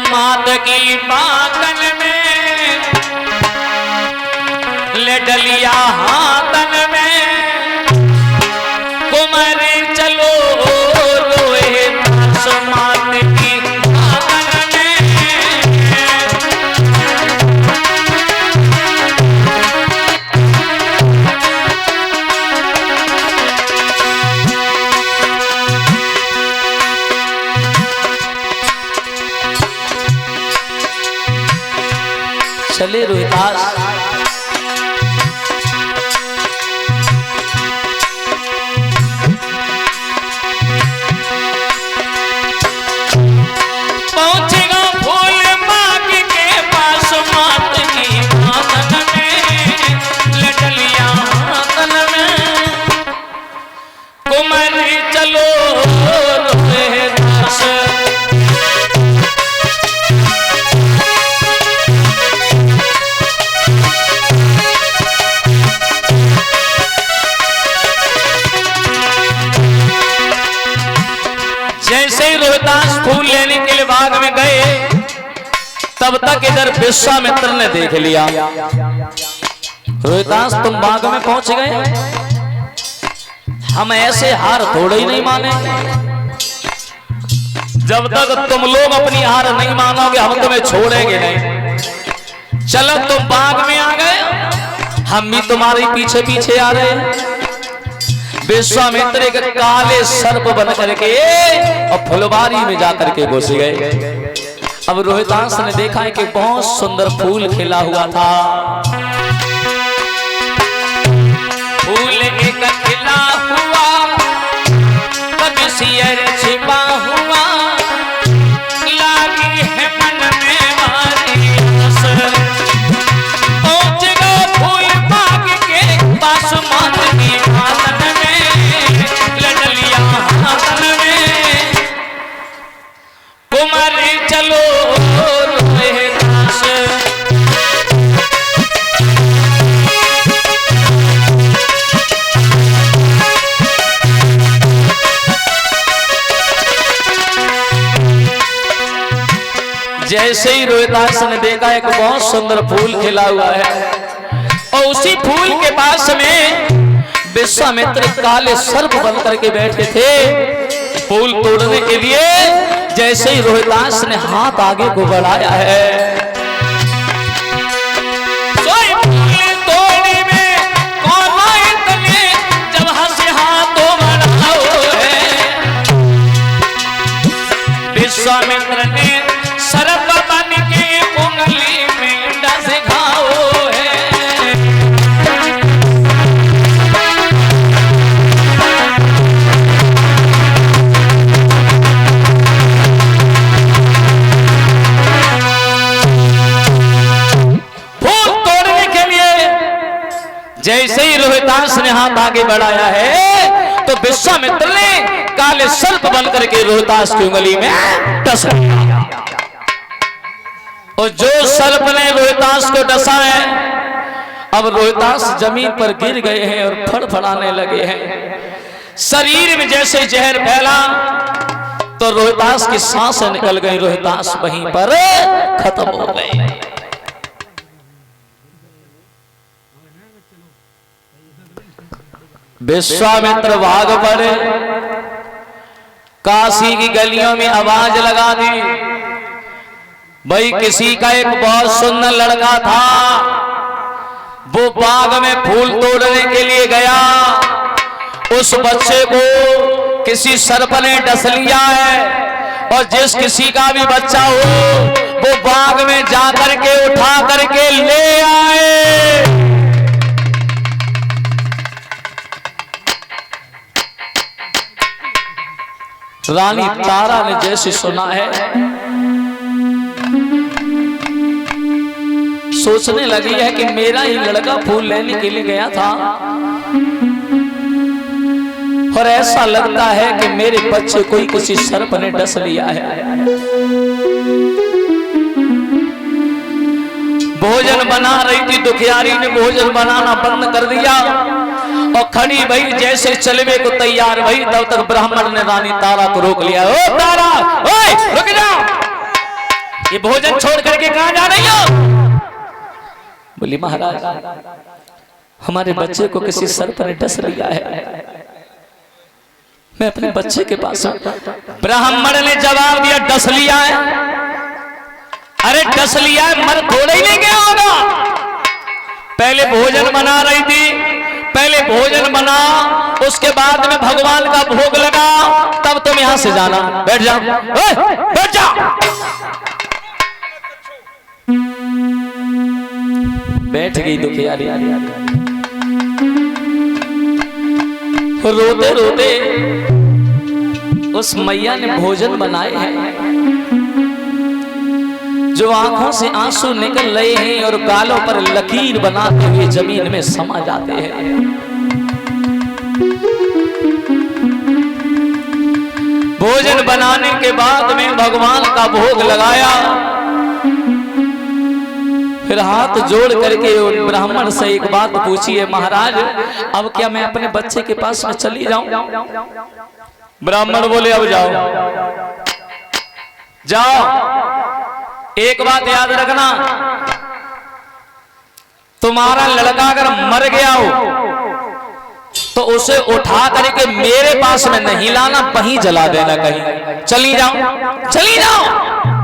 मात की बातन में ले डलिया हाथन में कुमार चलो रोए मात की बातन में। चले रोहितास पहुंचेगा फूल बाग के पास मात की मातन में लडलिया हाथन में कुमार चलो रोहितास। जैसे ही रोहितास फूल लेने के लिए बाग में गए तब तक इधर विश्वामित्र ने देख लिया। रोहितास तुम बाग में पहुंच गए, हम ऐसे हार थोड़े ही नहीं माने। जब तक तुम लोग अपनी हार नहीं मानोगे हम तुम्हें छोड़ेंगे नहीं। चलो तुम बाग में आ गए, हम भी तुम्हारे पीछे पीछे आ रहे हैं। विश्वामित्र एक काले सर्प बन करके और फुलवारी में जाकर के घुस गए। अब रोहितास ने देखा है कि बहुत सुंदर फूल खिला हुआ था। फूल एक खिला हुआ तब सियर छिपा हुआ लागी है मन में मारी असर। पहुंचेगा फूल बाग के पास मात की मातन में लडलिया हाथन में कुमार चलो रोहितास। जैसे ही रोहितास ने देखा एक बहुत सुंदर फूल खिला हुआ है और उसी फूल के पास में विश्वामित्र काले सर्प बन करके बैठे थे फूल तोड़ने के लिए। जैसे ही रोहितास ने हाथ आगे को बढ़ाया है तोड़ने में कौन इतने जब हंसे हाथों बढ़ाओ है। विश्वामित्र ने सर्प बन के उंगली में डस घाओ है। जैसे ही रोहितास ने हाथ आगे बढ़ाया है तो विश्वामित्र ने काले सर्प बन करके रोहितास की उंगली में डस दिया। और जो सर्प ने रोहितास को डसा है अब रोहितास जमीन पर गिर गए हैं और फड़फड़ाने लगे हैं। शरीर में जैसे जहर फैला तो रोहितास की सांसें निकल गई। रोहितास वहीं पर खत्म हो गए। विश्वामित्र भाग पड़े, काशी की गलियों में आवाज लगा दी। भाई किसी का एक बहुत सुंदर लड़का था, वो बाग में फूल तोड़ने के लिए गया। उस बच्चे को किसी सर्प ने डस लिया है और जिस किसी का भी बच्चा हो वो बाग में जाकर के उठा करके ले आए। रानी तारा ने जैसे सुना है सोचने लगी है कि मेरा ही लड़का फूल लेने के लिए गया था और ऐसा लगता है कि मेरे बच्चे को किसी सर्प ने डस लिया है। भोजन बना रही थी, दुखियारी ने भोजन बनाना बंद कर दिया और खड़ी भई जैसे चलवे को तैयार भई तब तक ब्राह्मण ने रानी तारा को रोक लिया। ओ तारा, ओए रुक जा। ये भोजन छोड़ करके कहां जा रही हो? बोली महाराज हमारे बच्चे को किसी सर्प ने डस लिया है, मैं अपने बच्चे के पास हूं। ब्राह्मण ने जवाब दिया डस लिया है? अरे डस लिया है मर थोड़ा ही नहीं गया होगा। पहले भोजन बना रही थी, पहले भोजन बना, उसके बाद में भगवान का भोग लगा, तब तुम यहां से जाना। बैठ जाओ, बैठ जाओ। बैठ गई दुखियारी। रोते रोते उस मैया ने भोजन बनाए हैं, जो आंखों से आंसू निकल रहे हैं और गालों पर लकीर बनाते हुए जमीन में समा जाते हैं। भोजन बनाने के बाद में भगवान का भोग लगाया, फिर हाथ जोड़ करके ब्राह्मण से एक बात पूछी है, महाराज अब क्या मैं अपने बच्चे के पास में चली जाऊं? ब्राह्मण बोले अब जाओ, जाओ। एक बात याद रखना, तुम्हारा लड़का अगर मर गया हो तो उसे उठा करके मेरे पास में नहीं लाना, वहीं जला देना कहीं। चली जाओ, चली जाओ।